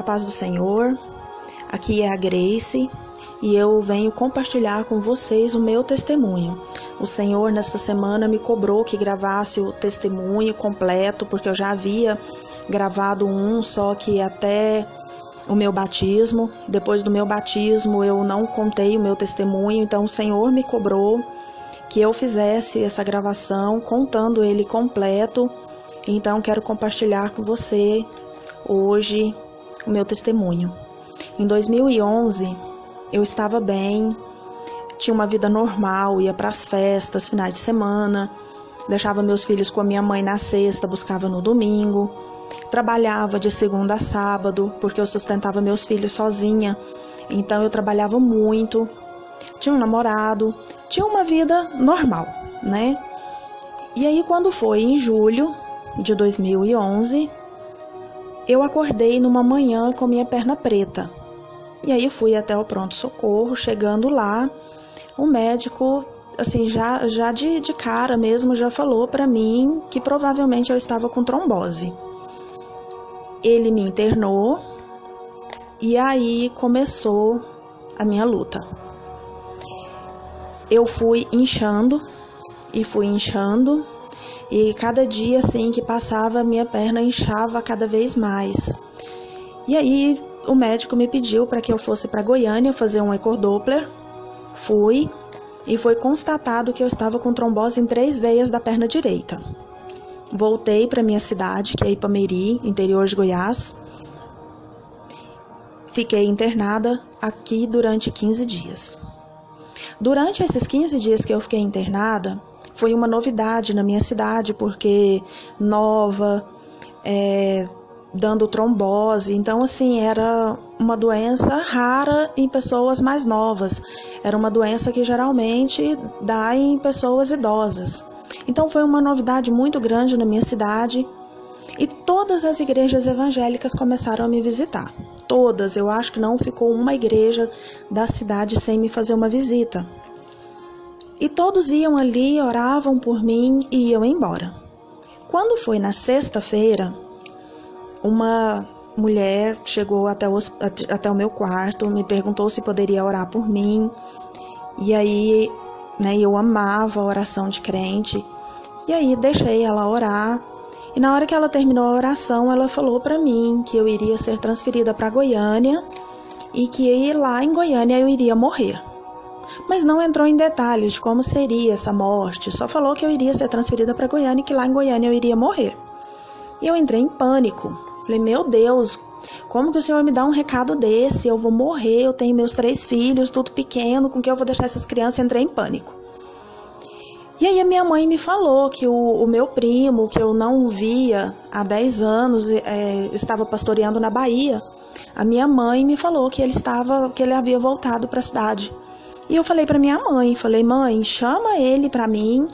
paz do Senhor, aqui é a Grace e eu venho compartilhar com vocês o meu testemunho. O Senhor nesta semana me cobrou que gravasse o testemunho completo, porque eu já havia gravado um, só que até o meu batismo. Depois do meu batismo eu não contei o meu testemunho, então o Senhor me cobrou que eu fizesse essa gravação contando ele completo. Então quero compartilhar com você hoje o meu testemunho. Em 2011 eu estava bem, tinha uma vida normal, ia para as festas, finais de semana, deixava meus filhos com a minha mãe na sexta, buscava no domingo, trabalhava de segunda a sábado, porque eu sustentava meus filhos sozinha, então eu trabalhava muito, tinha um namorado, tinha uma vida normal, né? E aí quando foi em julho de 2011, eu acordei numa manhã com minha perna preta. E aí fui até o pronto-socorro, chegando lá, o médico, assim, já de cara mesmo, já falou para mim que provavelmente eu estava com trombose. Ele me internou e aí começou a minha luta. Eu fui inchando e cada dia assim que passava, minha perna inchava cada vez mais. E aí o médico me pediu para que eu fosse para Goiânia fazer um ecodoppler. Fui e foi constatado que eu estava com trombose em 3 veias da perna direita. Voltei para minha cidade, que é Ipameri, interior de Goiás. Fiquei internada aqui durante 15 dias. Durante esses 15 dias que eu fiquei internada, foi uma novidade na minha cidade, porque nova, dando trombose, então assim, era uma doença rara em pessoas mais novas, era uma doença que geralmente dá em pessoas idosas. Então foi uma novidade muito grande na minha cidade e todas as igrejas evangélicas começaram a me visitar. Todas, eu acho que não ficou uma igreja da cidade sem me fazer uma visita. E todos iam ali, oravam por mim e iam embora. Quando foi na sexta-feira, uma mulher chegou até o meu quarto, me perguntou se poderia orar por mim. E aí, eu amava a oração de crente. E aí deixei ela orar. E na hora que ela terminou a oração, ela falou para mim que eu iria ser transferida para Goiânia e que lá em Goiânia eu iria morrer. Mas não entrou em detalhes de como seria essa morte, só falou que eu iria ser transferida para Goiânia e que lá em Goiânia eu iria morrer. E eu entrei em pânico. Falei, meu Deus, como que o Senhor me dá um recado desse? Eu vou morrer, eu tenho meus 3 filhos, tudo pequeno, com que eu vou deixar essas crianças? Entrei em pânico. E aí a minha mãe me falou que o meu primo, que eu não via há 10 anos, estava pastoreando na Bahia. A minha mãe me falou que ele havia voltado para a cidade. E eu falei para minha mãe, mãe, chama ele para mim,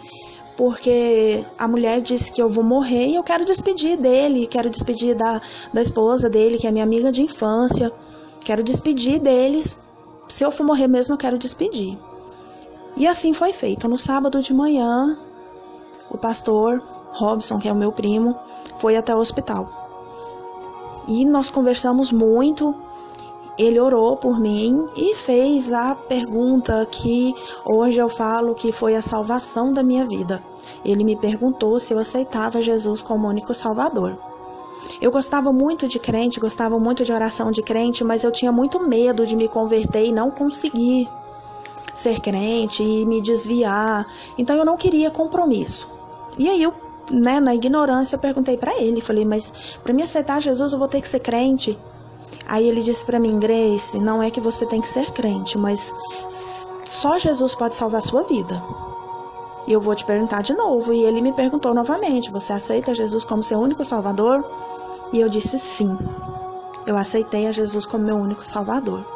porque a mulher disse que eu vou morrer e eu quero despedir dele, quero despedir da esposa dele, que é minha amiga de infância, quero despedir deles, se eu for morrer mesmo eu quero despedir. E assim foi feito. No sábado de manhã, o pastor Robson, que é o meu primo, foi até o hospital. E nós conversamos muito, ele orou por mim e fez a pergunta que hoje eu falo que foi a salvação da minha vida. Ele me perguntou se eu aceitava Jesus como único salvador. Eu gostava muito de crente, gostava muito de oração de crente, mas eu tinha muito medo de me converter e não conseguir ser crente e me desviar. Então eu não queria compromisso. E aí eu, na ignorância, perguntei para ele, falei, mas para me aceitar Jesus eu vou ter que ser crente? Aí ele disse para mim, Grace, não é que você tem que ser crente, mas só Jesus pode salvar a sua vida. E eu vou te perguntar de novo. E ele me perguntou novamente, você aceita Jesus como seu único salvador? E eu disse sim, eu aceitei a Jesus como meu único salvador.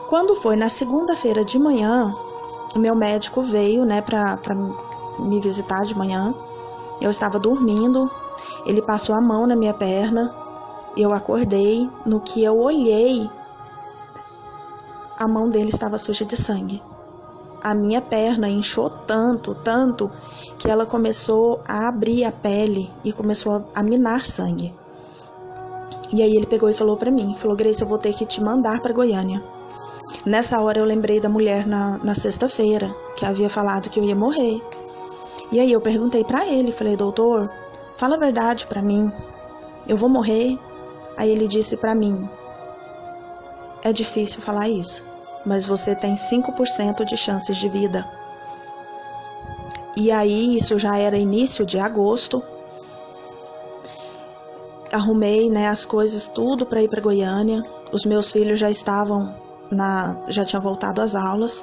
Quando foi na segunda-feira de manhã, o meu médico veio, para me visitar de manhã. Eu estava dormindo, ele passou a mão na minha perna. Eu acordei, no que eu olhei, a mão dele estava suja de sangue. A minha perna inchou tanto, que ela começou a abrir a pele e começou a minar sangue. E aí ele pegou e falou pra mim, falou: Grace, eu vou ter que te mandar pra Goiânia. Nessa hora eu lembrei da mulher na sexta-feira, que havia falado que eu ia morrer. E aí eu perguntei pra ele, falei: doutor, fala a verdade pra mim, eu vou morrer? Aí ele disse pra mim: é difícil falar isso, mas você tem 5% de chances de vida. E aí, isso já era início de agosto. Arrumei, as coisas tudo para ir para Goiânia. Os meus filhos já já tinham voltado às aulas.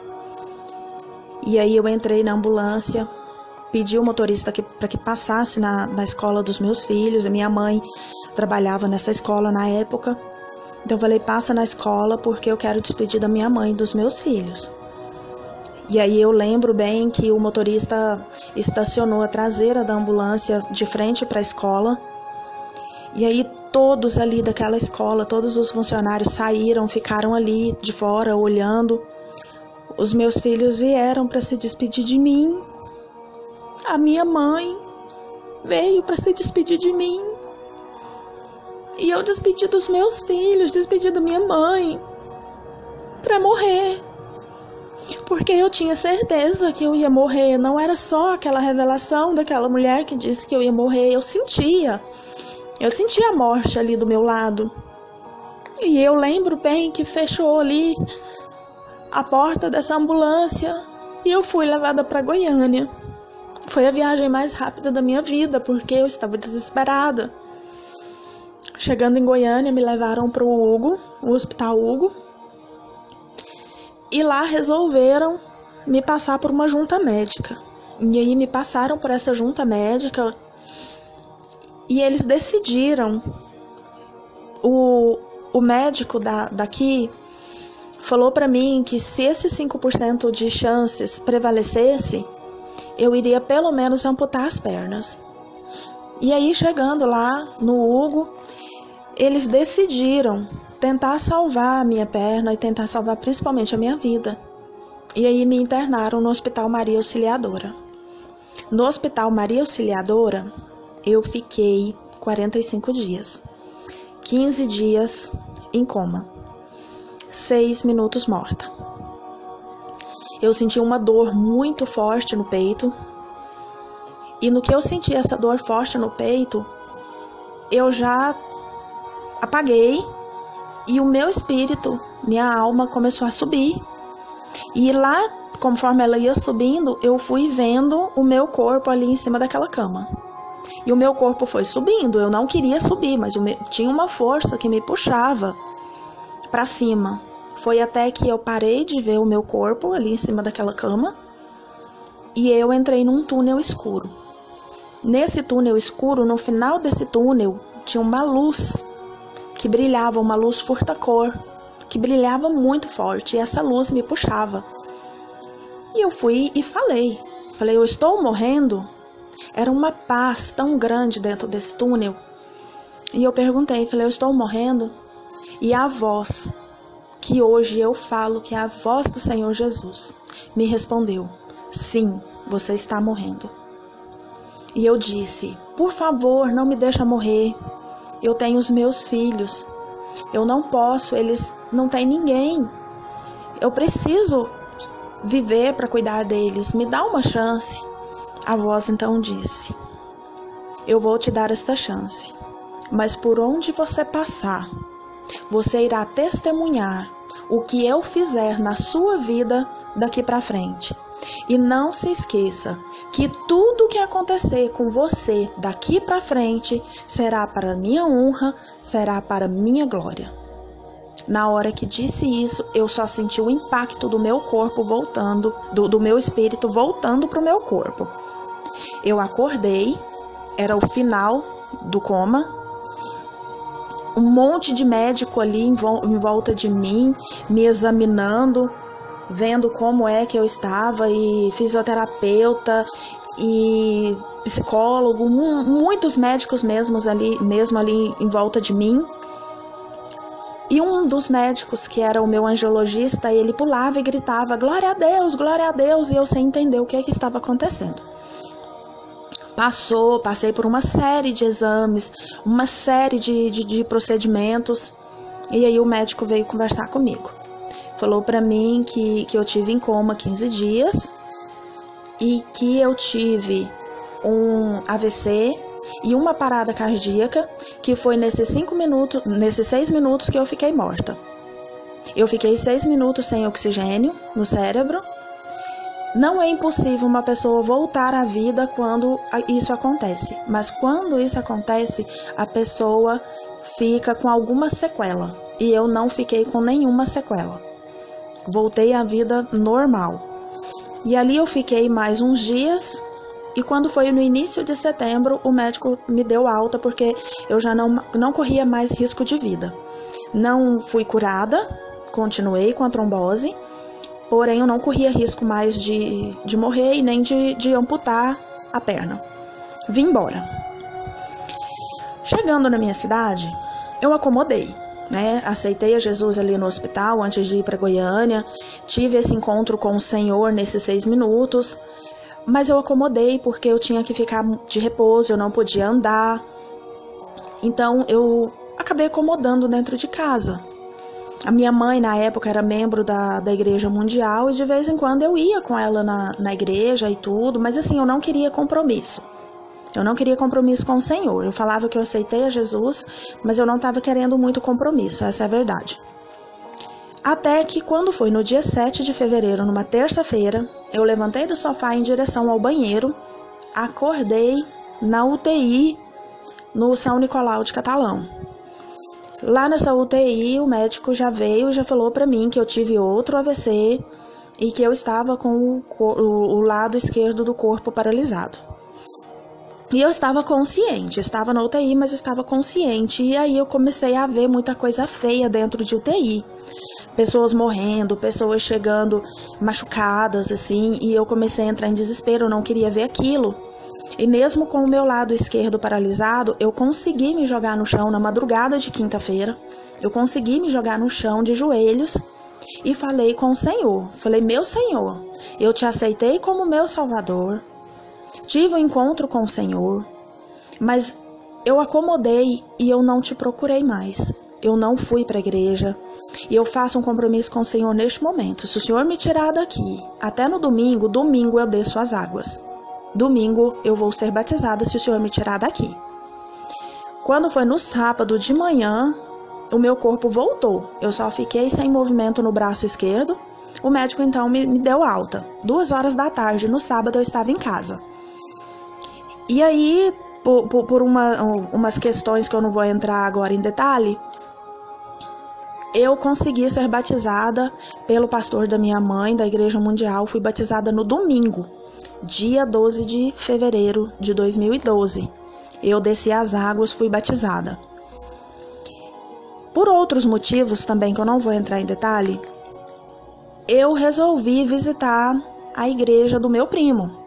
E aí eu entrei na ambulância, pedi o motorista para que passasse na escola dos meus filhos. A minha mãe trabalhava nessa escola na época. Então eu falei: passa na escola porque eu quero despedir da minha mãe e dos meus filhos. E aí eu lembro bem que o motorista estacionou a traseira da ambulância de frente para a escola. E aí todos ali daquela escola, todos os funcionários saíram, ficaram ali de fora olhando. Os meus filhos vieram para se despedir de mim. A minha mãe veio para se despedir de mim. E eu despedi dos meus filhos, despedi da minha mãe para morrer. Porque eu tinha certeza que eu ia morrer. Não era só aquela revelação daquela mulher que disse que eu ia morrer. Eu sentia a morte ali do meu lado. E eu lembro bem que fechou ali a porta dessa ambulância e eu fui levada para Goiânia. Foi a viagem mais rápida da minha vida, porque eu estava desesperada. Chegando em Goiânia, me levaram para o Hospital Hugo. E lá resolveram me passar por uma junta médica. E aí me passaram por essa junta médica e eles decidiram. O médico daqui falou para mim que se esses 5% de chances prevalecesse, eu iria pelo menos amputar as pernas. E aí, chegando lá no Hugo, eles decidiram tentar salvar a minha perna e tentar salvar principalmente a minha vida. E aí me internaram no Hospital Maria Auxiliadora. No Hospital Maria Auxiliadora, eu fiquei 45 dias. 15 dias em coma. 6 minutos morta. Eu senti uma dor muito forte no peito. E no que eu senti essa dor forte no peito, eu já apaguei. E o meu espírito, minha alma começou a subir. E lá, conforme ela ia subindo, eu fui vendo o meu corpo ali em cima daquela cama. E o meu corpo foi subindo. Eu não queria subir, mas tinha uma força que me puxava para cima. Foi até que eu parei de ver o meu corpo ali em cima daquela cama. E eu entrei num túnel escuro. Nesse túnel escuro, no final desse túnel, tinha uma luz que brilhava, uma luz furta-cor, que brilhava muito forte, e essa luz me puxava. E eu fui e falei, eu estou morrendo? Era uma paz tão grande dentro desse túnel. E eu perguntei, eu estou morrendo? E a voz, que hoje eu falo que é a voz do Senhor Jesus, me respondeu: sim, você está morrendo. E eu disse: por favor, não me deixa morrer. Eu tenho os meus filhos. Eu não posso, eles não têm ninguém. Eu preciso viver para cuidar deles. Me dá uma chance. A voz então disse: eu vou te dar esta chance. Mas por onde você passar, você irá testemunhar o que eu fizer na sua vida daqui para frente. E não se esqueça que tudo que acontecer com você daqui para frente será para minha honra, será para minha glória. Na hora que disse isso, eu só senti o impacto do meu corpo voltando, do meu espírito voltando para o meu corpo. Eu acordei, era o final do coma, um monte de médico ali em volta de mim, me examinando, vendo como é que eu estava, e fisioterapeuta e psicólogo, muitos médicos mesmo ali em volta de mim. E um dos médicos, que era o meu angiologista, ele pulava e gritava: glória a Deus, e eu sem entender o que estava acontecendo. Passei por uma série de exames, uma série de procedimentos. E aí o médico veio conversar comigo. Falou para mim que eu tive em coma 15 dias e que eu tive um AVC e uma parada cardíaca, que foi nesses 6 minutos que eu fiquei morta. Eu fiquei 6 minutos sem oxigênio no cérebro. Não é impossível uma pessoa voltar à vida quando isso acontece, mas quando isso acontece, a pessoa fica com alguma sequela, e eu não fiquei com nenhuma sequela. Voltei à vida normal. E ali eu fiquei mais uns dias, e quando foi no início de setembro, o médico me deu alta, porque eu já não corria mais risco de vida. Não fui curada, continuei com a trombose, porém eu não corria risco mais de morrer e nem de amputar a perna. Vim embora. Chegando na minha cidade, eu acomodei, né? Aceitei a Jesus ali no hospital antes de ir para Goiânia. Tive esse encontro com o Senhor nesses 6 minutos, mas eu acomodei porque eu tinha que ficar de repouso, eu não podia andar. Então eu acabei acomodando dentro de casa. A minha mãe, na época, era membro da Igreja Mundial e de vez em quando eu ia com ela na igreja e tudo, mas assim, eu não queria compromisso. Eu não queria compromisso com o Senhor. Eu falava que eu aceitei a Jesus, mas eu não estava querendo muito compromisso, essa é a verdade. Até que quando foi no dia 7 de fevereiro, numa terça-feira, eu levantei do sofá em direção ao banheiro, acordei na UTI no São Nicolau de Catalão. Lá nessa UTI, o médico já veio e já falou para mim que eu tive outro AVC e que eu estava com o lado esquerdo do corpo paralisado. E eu estava consciente, estava na UTI, mas estava consciente. E aí eu comecei a ver muita coisa feia dentro de UTI. Pessoas morrendo, pessoas chegando machucadas, assim, e eu comecei a entrar em desespero, eu não queria ver aquilo. E mesmo com o meu lado esquerdo paralisado, eu consegui me jogar no chão na madrugada de quinta-feira. Eu consegui me jogar no chão de joelhos e falei com o Senhor. Falei, meu Senhor, eu te aceitei como meu Salvador. Tive um encontro com o Senhor, mas eu acomodei e eu não te procurei mais. Eu não fui para a igreja e eu faço um compromisso com o Senhor neste momento. Se o Senhor me tirar daqui, até no domingo eu desço as águas. Domingo eu vou ser batizada se o Senhor me tirar daqui. Quando foi no sábado de manhã, o meu corpo voltou. Eu só fiquei sem movimento no braço esquerdo. O médico então me deu alta. 2 horas da tarde, no sábado, eu estava em casa. E aí, por umas questões que eu não vou entrar agora em detalhe, eu consegui ser batizada pelo pastor da minha mãe, da Igreja Mundial. Fui batizada no domingo, dia 12 de fevereiro de 2012. Eu desci as águas, fui batizada. Por outros motivos também, que eu não vou entrar em detalhe, eu resolvi visitar a igreja do meu primo.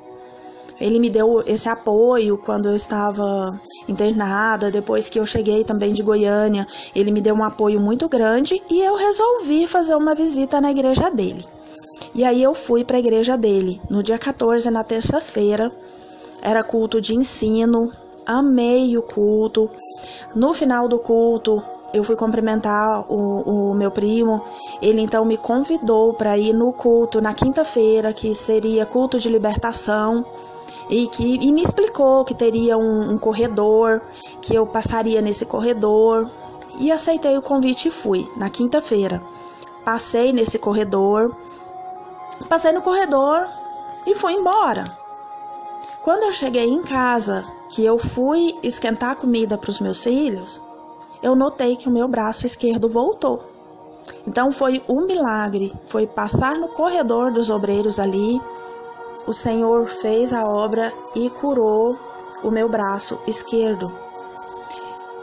Ele me deu esse apoio quando eu estava internada, depois que eu cheguei também de Goiânia, ele me deu um apoio muito grande e eu resolvi fazer uma visita na igreja dele. E aí eu fui para a igreja dele, no dia 14, na terça-feira, era culto de ensino, amei o culto. No final do culto, eu fui cumprimentar o meu primo, ele então me convidou para ir no culto na quinta-feira, que seria culto de libertação, e me explicou que teria um corredor, que eu passaria nesse corredor, e aceitei o convite e fui, na quinta-feira. Passei no corredor e fui embora. Quando eu cheguei em casa, que eu fui esquentar comida para os meus filhos, eu notei que o meu braço esquerdo voltou. Então foi um milagre, foi passar no corredor dos obreiros ali, o Senhor fez a obra e curou o meu braço esquerdo.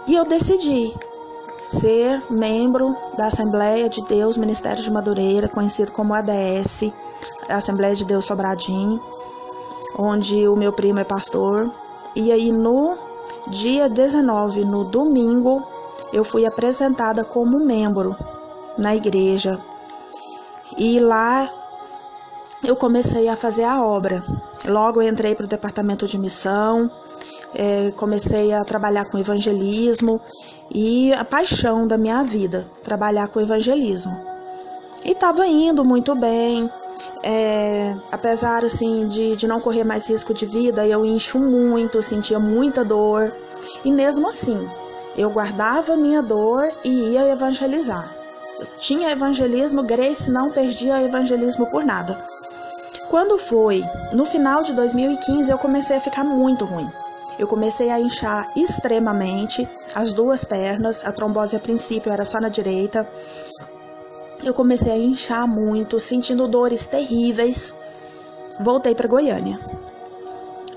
E eu decidi ser membro da Assembleia de Deus Ministério de Madureira, conhecido como ADS, Assembleia de Deus Sobradinho, onde o meu primo é pastor. E aí no dia 19, no domingo, eu fui apresentada como membro na igreja. E lá eu comecei a fazer a obra. Logo eu entrei para o departamento de missão, comecei a trabalhar com evangelismo e a paixão da minha vida, trabalhar com evangelismo. E estava indo muito bem, apesar assim, de não correr mais risco de vida, eu incho muito, sentia muita dor. E mesmo assim, eu guardava a minha dor e ia evangelizar. Eu tinha evangelismo, Grace não perdia evangelismo por nada. Quando foi no final de 2015, eu comecei a ficar muito ruim. Eu comecei a inchar extremamente as duas pernas, a trombose a princípio era só na direita. Eu comecei a inchar muito, sentindo dores terríveis. Voltei para Goiânia.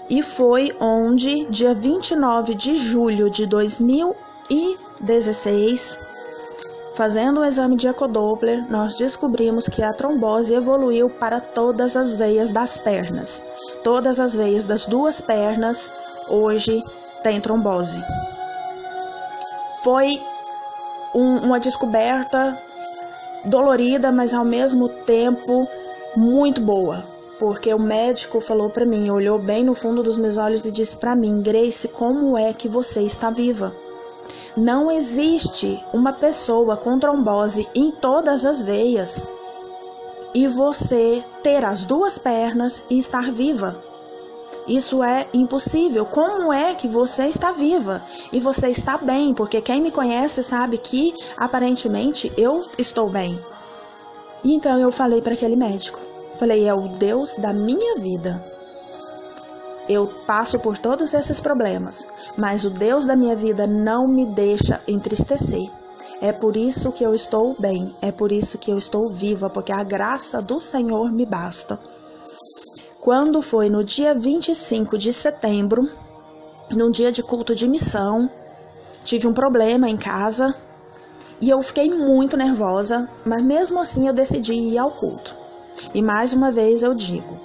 E foi onde, dia 29 de julho de 2016, fazendo um exame de ecodoppler, nós descobrimos que a trombose evoluiu para todas as veias das pernas. Todas as veias das duas pernas hoje têm trombose. Foi uma descoberta dolorida, mas ao mesmo tempo muito boa, porque o médico falou para mim, olhou bem no fundo dos meus olhos e disse para mim: Grace, como é que você está viva? Não existe uma pessoa com trombose em todas as veias e você ter as duas pernas e estar viva. Isso é impossível. Como é que você está viva e você está bem? Porque quem me conhece sabe que aparentemente eu estou bem. E então eu falei para aquele médico, falei: é o Deus da minha vida. Eu passo por todos esses problemas, mas o Deus da minha vida não me deixa entristecer. É por isso que eu estou bem, é por isso que eu estou viva, porque a graça do Senhor me basta. Quando foi no dia 25 de setembro, num dia de culto de missão, tive um problema em casa e eu fiquei muito nervosa, mas mesmo assim eu decidi ir ao culto. E mais uma vez eu digo,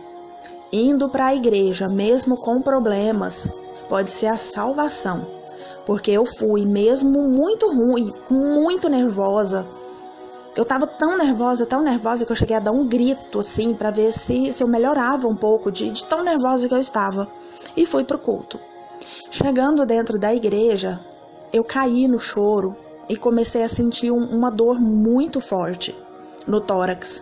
indo para a igreja, mesmo com problemas, pode ser a salvação. Porque eu fui mesmo muito ruim, muito nervosa. Eu estava tão nervosa que eu cheguei a dar um grito assim para ver se eu melhorava um pouco de tão nervosa que eu estava. E fui pro culto. Chegando dentro da igreja, eu caí no choro e comecei a sentir uma dor muito forte no tórax.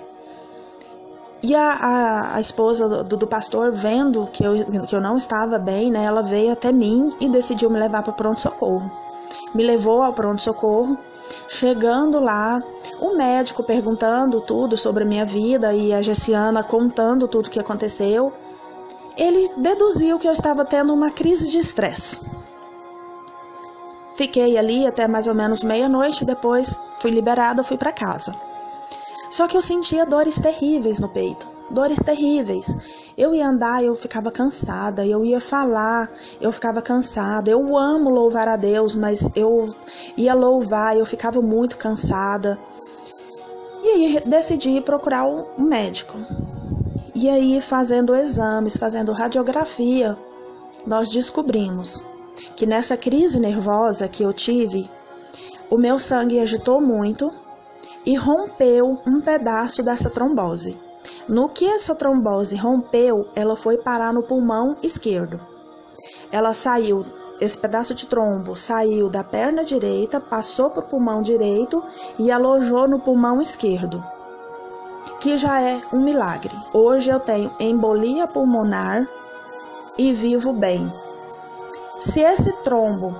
E a esposa do pastor, vendo que eu não estava bem, né, ela veio até mim e decidiu me levar para o pronto-socorro. Me levou ao pronto-socorro. Chegando lá, o médico perguntando tudo sobre a minha vida e a Gessiana contando tudo o que aconteceu, ele deduziu que eu estava tendo uma crise de estresse. Fiquei ali até mais ou menos meia-noite, depois fui liberada, fui para casa. Só que eu sentia dores terríveis no peito, dores terríveis. Eu ia andar, eu ficava cansada, eu ia falar, eu ficava cansada. Eu amo louvar a Deus, mas eu ia louvar, eu ficava muito cansada. E aí decidi procurar um médico. E aí, fazendo exames, fazendo radiografia, nós descobrimos que nessa crise nervosa que eu tive, o meu sangue agitou muito e rompeu um pedaço dessa trombose. No que essa trombose rompeu, ela foi parar no pulmão esquerdo. Ela saiu, esse pedaço de trombo saiu da perna direita, passou para o pulmão direito e alojou no pulmão esquerdo, que já é um milagre. Hoje eu tenho embolia pulmonar e vivo bem. Se esse trombo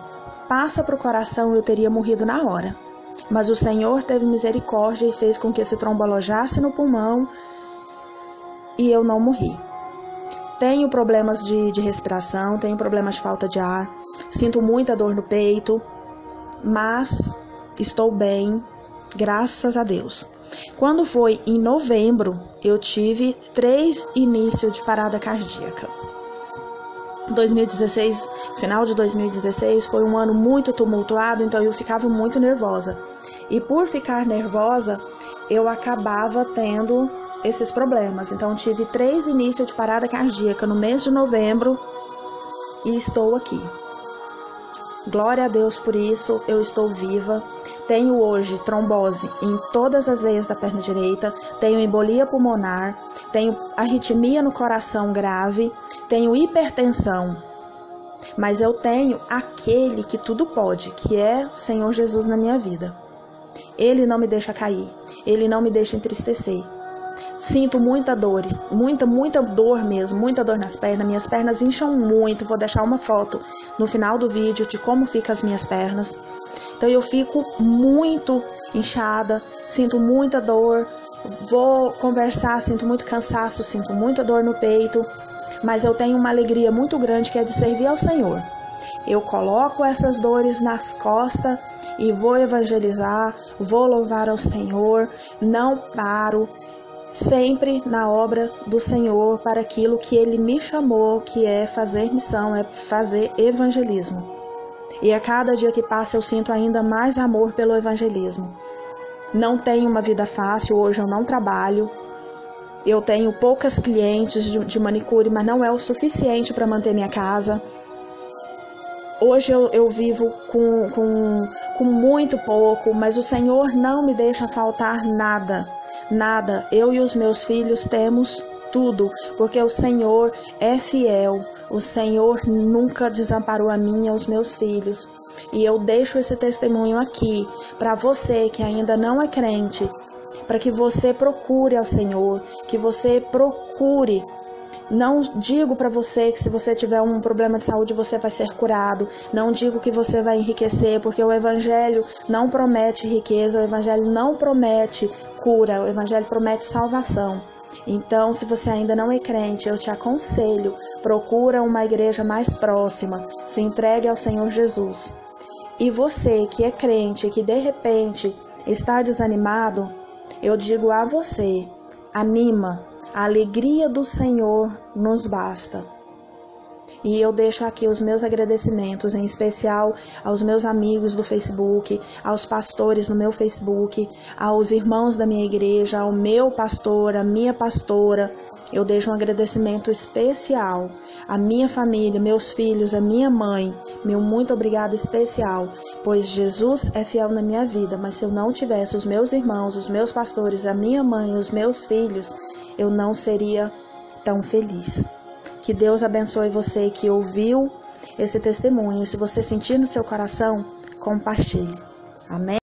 passa para o coração, eu teria morrido na hora. Mas o Senhor teve misericórdia e fez com que esse trombo alojasse no pulmão e eu não morri. Tenho problemas de respiração, tenho problemas de falta de ar, sinto muita dor no peito, mas estou bem, graças a Deus. Quando foi em novembro, eu tive 3 inícios de parada cardíaca. 2016, final de 2016 foi um ano muito tumultuado, então eu ficava muito nervosa. E por ficar nervosa, eu acabava tendo esses problemas. Então tive 3 inícios de parada cardíaca no mês de novembro e estou aqui. Glória a Deus por isso, eu estou viva. Tenho hoje trombose em todas as veias da perna direita, tenho embolia pulmonar, tenho arritmia no coração grave, tenho hipertensão. Mas eu tenho aquele que tudo pode, que é o Senhor Jesus na minha vida. Ele não me deixa cair, Ele não me deixa entristecer. Sinto muita dor, muita dor mesmo, muita dor nas pernas. Minhas pernas incham muito. Vou deixar uma foto no final do vídeo de como ficam as minhas pernas. Então eu fico muito inchada, sinto muita dor. Vou conversar, sinto muito cansaço, sinto muita dor no peito. Mas eu tenho uma alegria muito grande que é de servir ao Senhor. Eu coloco essas dores nas costas e vou evangelizar, vou louvar ao Senhor, não paro. Sempre na obra do Senhor, para aquilo que Ele me chamou, que é fazer missão, é fazer evangelismo. E a cada dia que passa eu sinto ainda mais amor pelo evangelismo. Não tenho uma vida fácil, hoje eu não trabalho. Eu tenho poucas clientes de manicure, mas não é o suficiente para manter minha casa. Hoje eu vivo com muito pouco, mas o Senhor não me deixa faltar nada. Nada, eu e os meus filhos temos tudo, porque o Senhor é fiel, o Senhor nunca desamparou a mim e aos meus filhos. E eu deixo esse testemunho aqui para você que ainda não é crente, para que você procure ao Senhor, que você procure. Não digo para você que se você tiver um problema de saúde você vai ser curado. Não digo que você vai enriquecer, porque o Evangelho não promete riqueza, o Evangelho não promete cura, o Evangelho promete salvação. Então, se você ainda não é crente, eu te aconselho, procura uma igreja mais próxima, se entregue ao Senhor Jesus. E você que é crente, que de repente está desanimado, eu digo a você, anima. A alegria do Senhor nos basta. E eu deixo aqui os meus agradecimentos, em especial aos meus amigos do Facebook, aos pastores no meu Facebook, aos irmãos da minha igreja, ao meu pastor, à minha pastora. Eu deixo um agradecimento especial à minha família, meus filhos, à minha mãe. Meu muito obrigado especial, pois Jesus é fiel na minha vida, mas se eu não tivesse os meus irmãos, os meus pastores, a minha mãe, os meus filhos, eu não seria tão feliz. Que Deus abençoe você que ouviu esse testemunho. Se você sentir no seu coração, compartilhe. Amém?